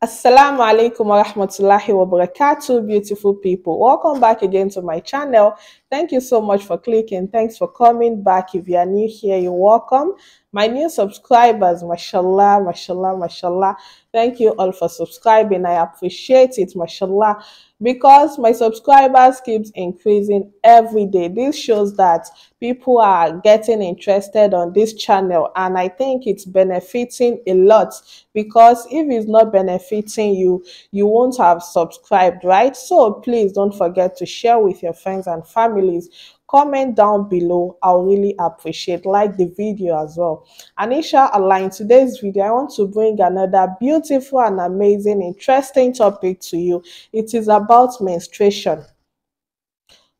Assalamu alaikum wa rahmatullahi wa barakatuh, beautiful people. Welcome back again to my channel. Thank you so much for clicking. Thanks for coming back. If you are new here, you're welcome. My new subscribers, mashallah, mashallah, mashallah. Thank you all for subscribing. I appreciate it, mashallah, because my subscribers keeps increasing every day. This shows that people are getting interested on this channel, and I think it's benefiting a lot, because if it's not benefiting you, you won't have subscribed, right? So please don't forget to share with your friends and families. Comment down below. I'll really appreciate. Like the video as well. And inshallah, in today's video, I want to bring another beautiful and amazing, interesting topic to you. It is about menstruation.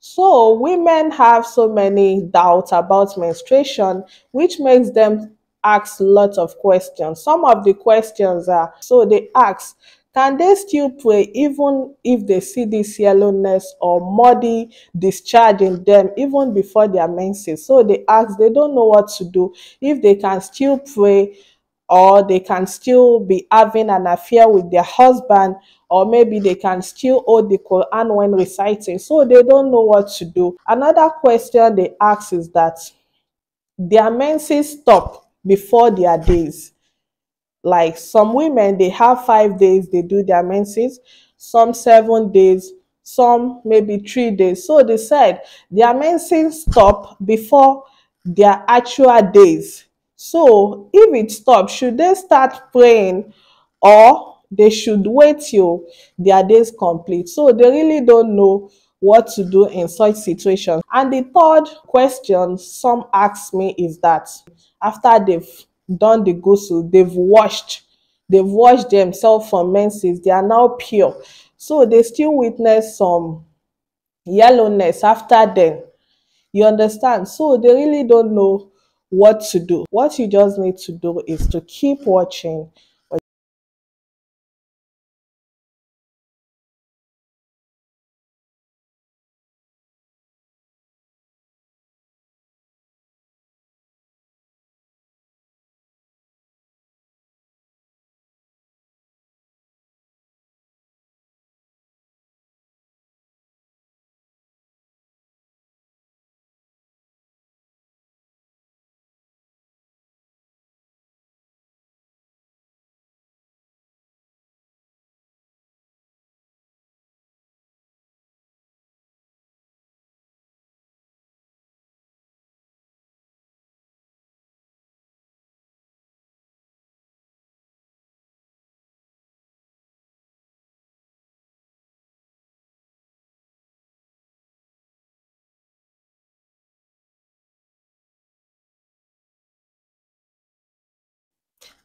So women have so many doubts about menstruation, which makes them ask lots of questions. Some of the questions are, so they ask, can they still pray even if they see this yellowness or muddy discharge in them even before their menses? So they ask, they don't know what to do, if they can still pray, or they can still be having an affair with their husband, or maybe they can still hold the Quran when reciting. So they don't know what to do. Another question they ask is that their menses stop before their days. Like some women, they have 5 days they do their menses, some 7 days, some maybe 3 days. So they said their menses stop before their actual days. So if it stops, should they start praying, or they should wait till their days complete? So they really don't know what to do in such situations. And the third question some ask me is that after they've done the ghusl, they've washed themselves from menses, they are now pure, so they still witness some yellowness after then. You understand? So they really don't know what to do. What you just need to do is to keep watching.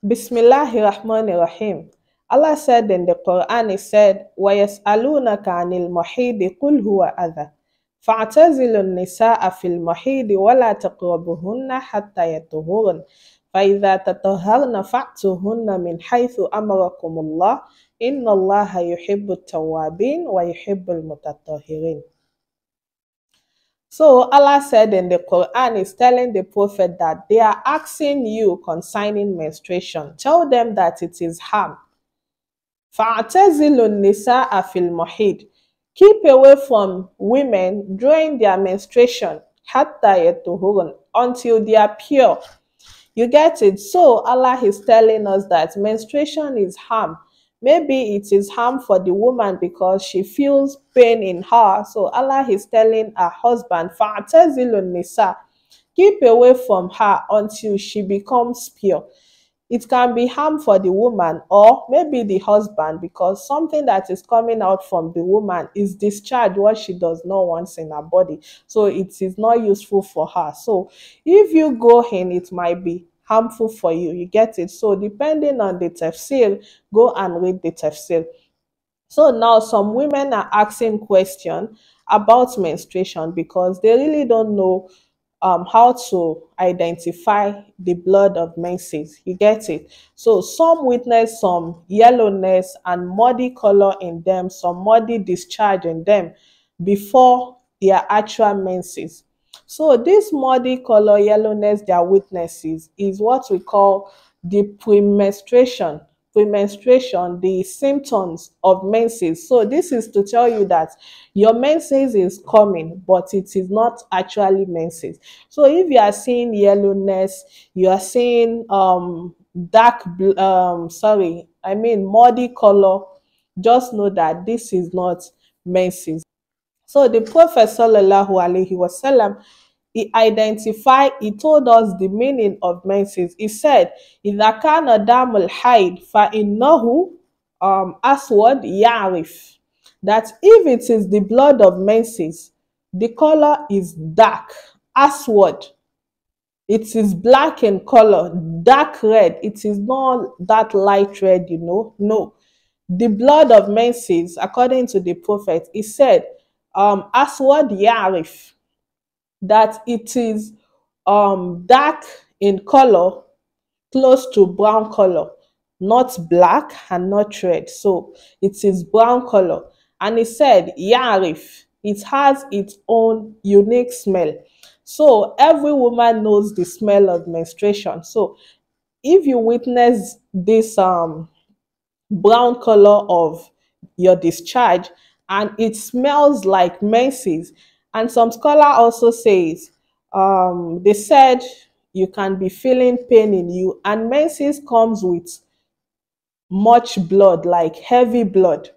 Bismillahir Rahmanir Rahim. Allah said in the Quran, He said, وَيَسْأَلُونَكَ عَنِ الْمَحِيضِ قُلْ هُوَ أَذًى فَاعْتَزِلُوا النِّسَاءَ فِي الْمَحِيضِ وَلَا تَقْرَبُوهُنَّ حَتَّى يَطْهُرْنَ فَإِذَا تَطَهَّرْنَ فَأْتُوهُنَّ مِنْ حَيْثُ أَمَرَكُمُ اللَّهُ إِنَّ اللَّهَ يُحِبُّ التَّوَّابِينَ وَيُحِبُّ الْمُتَطَّهِرِينَ. So Allah said in the Quran, is telling the Prophet that they are asking you concerning menstruation. Tell them that it is harm. فَاعْتَزِلُوا النِّسَاءَ فِي الْمَحِيضِ. Keep away from women during their menstruation, حَتَّى يَطْهُرْنَ, until they are pure. You get it? So Allah is telling us that menstruation is harm. Maybe it is harm for the woman because she feels pain in her. So Allah is telling her husband, فَاعْتَزِلُوا النِّسَاءَ, keep away from her until she becomes pure. It can be harm for the woman or maybe the husband, because something that is coming out from the woman is discharge, what she does not want in her body. So it is not useful for her. So if you go in, it might be harmful for you. You get it? So depending on the tafsir, go and read the tafsir. So now some women are asking questions about menstruation because they really don't know how to identify the blood of menses. You get it? So some witness some yellowness and muddy color in them, some muddy discharge in them before their actual menses. So this muddy color yellowness their witnesses is what we call the premenstruation. premenstruation, the symptoms of menses. So this is to tell you that your menses is coming, but it is not actually menses. So if you are seeing yellowness, you are seeing sorry, I mean muddy color, just know that this is not menses. So the Prophet sallallahu alaihi wasallam, he told us the meaning of menses. He said, إِذَا كَانَ دَامُ الْحَيْض فَإِنَّهُ أَسْوَدْ يَعْرِفُ. That if it is the blood of menses, the color is dark, aswad. It is black in color, dark red. It is not that light red, No. The blood of menses, according to the Prophet, he said, Aswad Yarif, that it is dark in color, close to brown color, not black and not red. So it is brown color. And he said, Yarif, it has its own unique smell. So every woman knows the smell of menstruation. So if you witness this brown color of your discharge and it smells like menses, and some scholar also says they said you can be feeling pain in you, and menses comes with much blood, like heavy blood.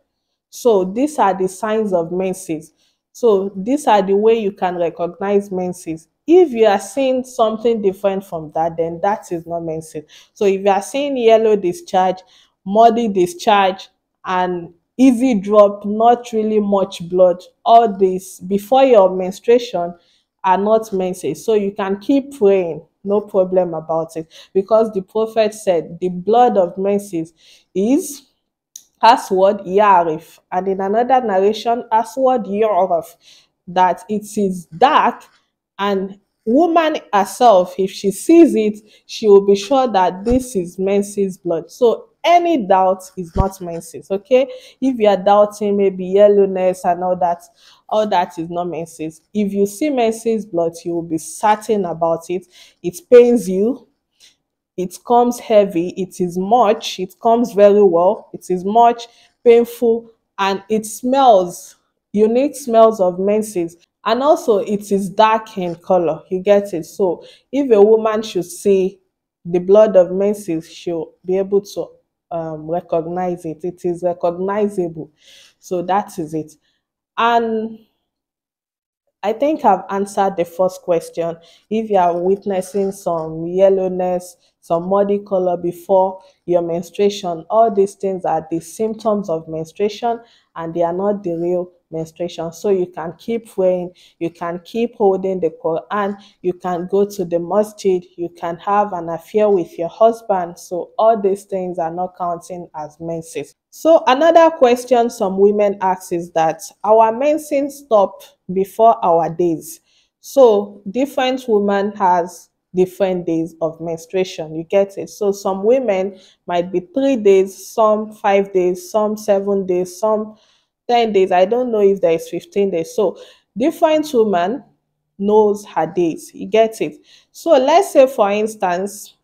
So these are the signs of menses. So these are the way you can recognize menses. If you are seeing something different from that, then that is not menses. So if you are seeing yellow discharge, muddy discharge, and easy drop, not really much blood, all this before your menstruation are not menses. So you can keep praying, no problem about it, because the Prophet said the blood of menses is Aswad Yarif, and in another narration, Aswad Yoruf, that it is dark, and woman herself, if she sees it, she will be sure that this is menses blood. So any doubt is not menses, okay? If you are doubting maybe yellowness and all that is not menses. If you see menses blood, you will be certain about it. It pains you, it comes heavy, it comes very well, it is much painful, and it smells unique smells of menses, and also it is dark in color. You get it? So if a woman should see the blood of menses, she'll be able to recognize it. It is recognizable. So that is it. And I think I've answered the first question. If you are witnessing some yellowness, some muddy color before your menstruation, all these things are the symptoms of menstruation, and they are not the real menstruation. So you can keep praying, you can keep holding the Quran, you can go to the masjid, you can have an affair with your husband. So all these things are not counting as menses. So another question some women ask is that our menses stop before our days. So different women has different days of menstruation. You get it? So some women might be 3 days, some 5 days, some 7 days, some 10 days. I don't know if there is 15 days. So different woman knows her days. You get it? So let's say, for instance,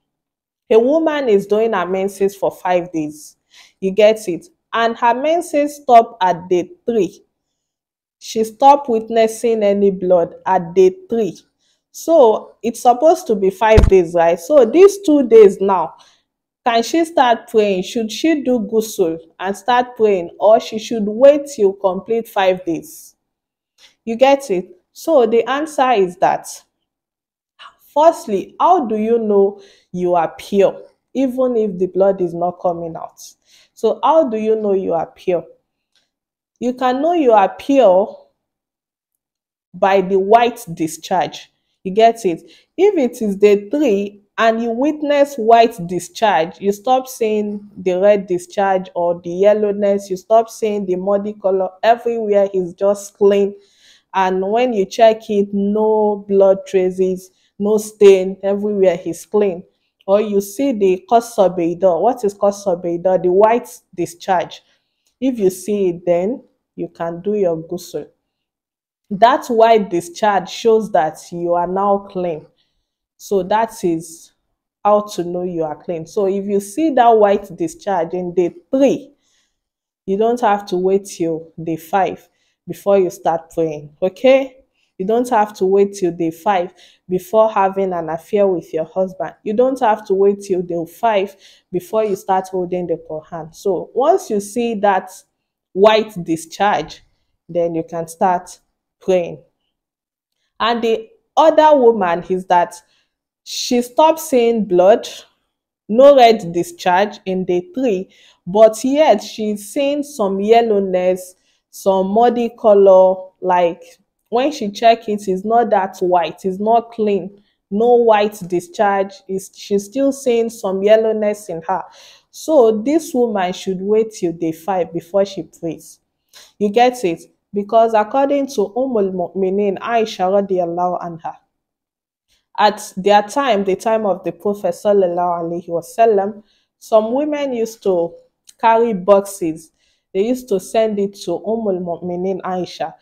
a woman is doing her menses for 5 days. You get it? And her menses stop at day 3. She stopped witnessing any blood at day 3. So it's supposed to be 5 days, right? So these 2 days now, can she start praying? Should she do ghusl and start praying, or she should wait till complete 5 days? You get it? So the answer is that, firstly, how do you know you are pure, even if the blood is not coming out? So how do you know you are pure? You can know you are pure by the white discharge. You get it? If it is day 3 and you witness white discharge, you stop seeing the red discharge or the yellowness, you stop seeing the muddy color, everywhere is just clean. And when you check it, no blood traces, no stain, everywhere is clean. Or you see the kosobeida. What is kosobeida? The white discharge. If you see it, then you can do your ghusl. That white discharge shows that you are now clean. So that is how to know you are clean. So if you see that white discharge in day 3, you don't have to wait till day 5 before you start praying. Okay? You don't have to wait till day 5 before having an affair with your husband. You don't have to wait till day 5 before you start holding the Quran. So once you see that white discharge, then you can start praying. And the other woman is that she stopped seeing blood, no red discharge in day 3, but yet she's seeing some yellowness, some muddy color. Like when she check it, it's not that white, it's not clean, no white discharge. She's still seeing some yellowness in her. So this woman should wait till day 5 before she prays. You get it? Because according to Mu'minin Aisha radiallahu anha, at their time, the time of the Prophet sallallahu alaihi wasallam, some women used to carry boxes. They used to send it to Mu'minin Aisha.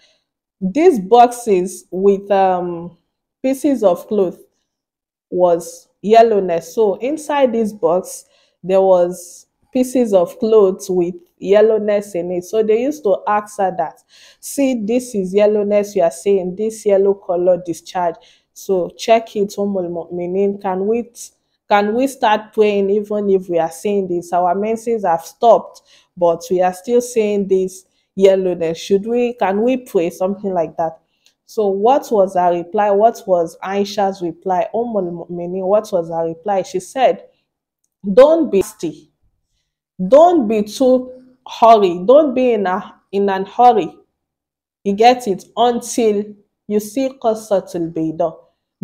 These boxes with pieces of cloth was yellowness. So inside this box, there was pieces of clothes with yellowness in it. So they used to ask her that, see, this is yellowness you are saying, this yellow color discharge. So check it, Mu'minin. Can we start praying even if we are saying this? Our menses have stopped, but we are still saying this yellowness. Can we pray? Something like that. So what was her reply? What was Aisha's reply? Mu'minin, what was her reply? She said, don't be hasty. Don't be too hurry. Don't be in an hurry. You get it? Until you see Qassatul Bayda.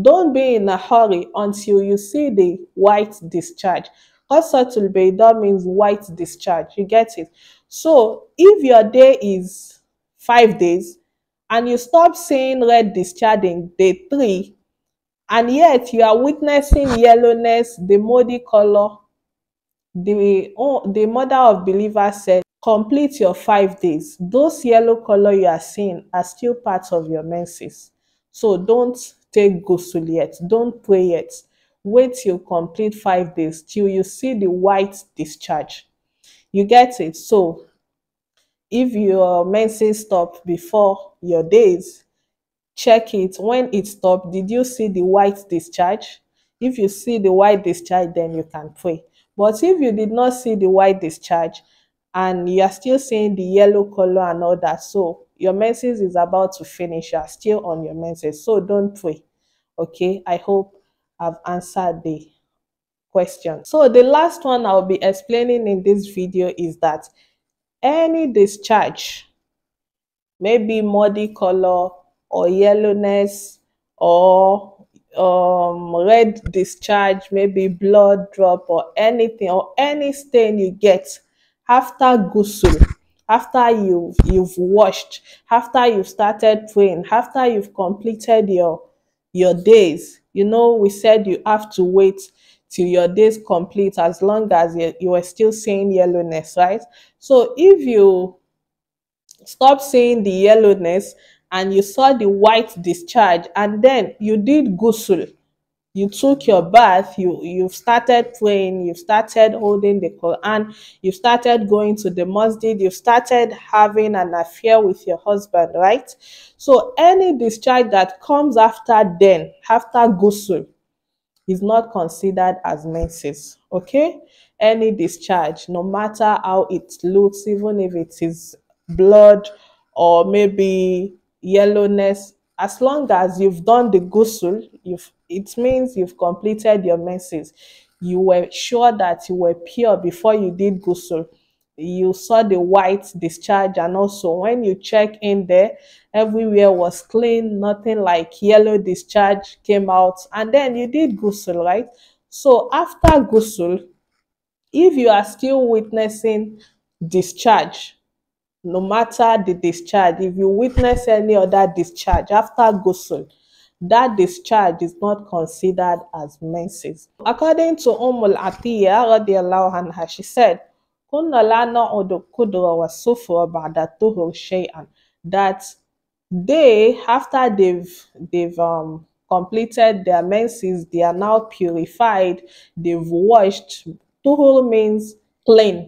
Don't be in a hurry until you see the white discharge. Qassatul Bayda means white discharge. You get it? So if your day is 5 days and you stop seeing red discharge in day 3, and yet you are witnessing yellowness, the muddy color, the mother of believers said, complete your 5 days. Those yellow color you are seeing are still part of your menses. So don't take ghusl yet. Don't pray yet. Wait till complete 5 days till you see the white discharge. You get it? So if your menses stop before your days, check it. When it stopped, did you see the white discharge? If you see the white discharge, then you can pray. But if you did not see the white discharge and you are still seeing the yellow color and all that, so your menses is about to finish, you are still on your menses, so don't pray. Okay, I hope I've answered the question. So the last one I'll be explaining in this video is that any discharge, maybe muddy color or yellowness or red discharge, maybe blood drop or anything, or any stain you get after ghusl, after you've washed, after you've started praying, after you've completed your days. You know, we said you have to wait till your days complete as long as you are still seeing yellowness, right? So if you stop seeing the yellowness and you saw the white discharge and then you did ghusl, you took your bath, you've started praying, you've started holding the Quran, you've started going to the masjid, you've started having an affair with your husband, right? So any discharge that comes after then, after ghusl, is not considered as menses. Okay, any discharge, no matter how it looks, even if it is blood or maybe yellowness, as long as you've done the ghusl, it means you've completed your menses. You were sure that you were pure before you did ghusl. You saw the white discharge, and also when you check in there, everywhere was clean, nothing like yellow discharge came out, and then you did ghusl, right? So after ghusl, if you are still witnessing discharge, no matter the discharge, if you witness any other discharge after ghusl, that discharge is not considered as menses. According to Atiyah radiallahu anha, she said, "Kunna la na'udu qudra wa sufra ba'da tuhur shay'an." That they, after they've completed their menses, they are now purified, they've washed. Tuhur means clean.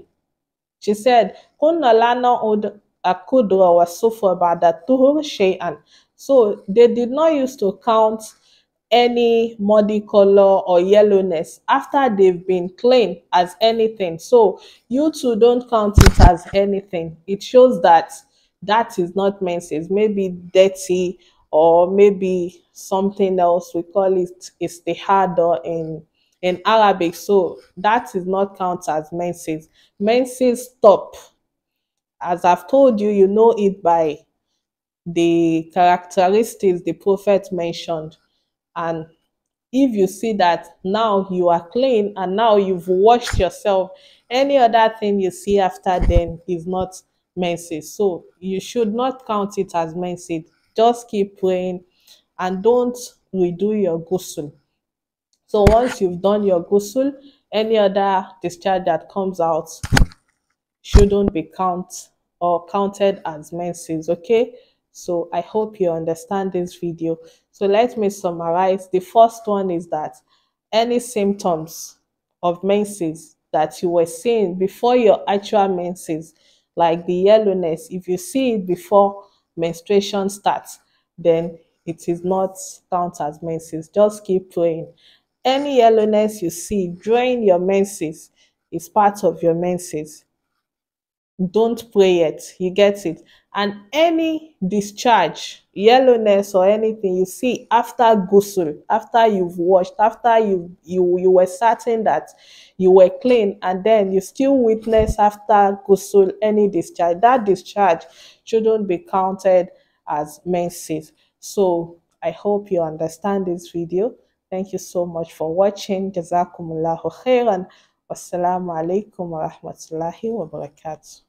She said, "Kunna la na'ud akudra wa sufra ba'da tuhur shay'an." So they did not used to count any muddy color or yellowness after they've been clean as anything. So you too don't count it as anything. It shows that that is not menses, maybe dirty or maybe something else. We call it istihada in Arabic. So that is not counted as menses. Menses stop. As I've told you, you know it by the characteristics the prophet mentioned. And if you see that now you are clean and now you've washed yourself, any other thing you see after then is not menses. So you should not count it as menses. Just keep praying and don't redo your ghusl. So once you've done your ghusl, any other discharge that comes out shouldn't be counted as menses. Okay, so I hope you understand this video. So let me summarize. The first one is that any symptoms of menses that you were seeing before your actual menses, like the yellowness, if you see it before menstruation starts, then it is not counted as menses. Just keep praying. Any yellowness you see during your menses is part of your menses. Don't pray it. You get it. And any discharge, yellowness or anything you see after ghusl, after you've washed, after you were certain that you were clean, and then you still witness after ghusl any discharge, that discharge shouldn't be counted as menses. So I hope you understand this video. Thank you so much for watching. Jazakumullahu khairan. Wassalamu alaikum wa rahmatullahi wa barakatuh.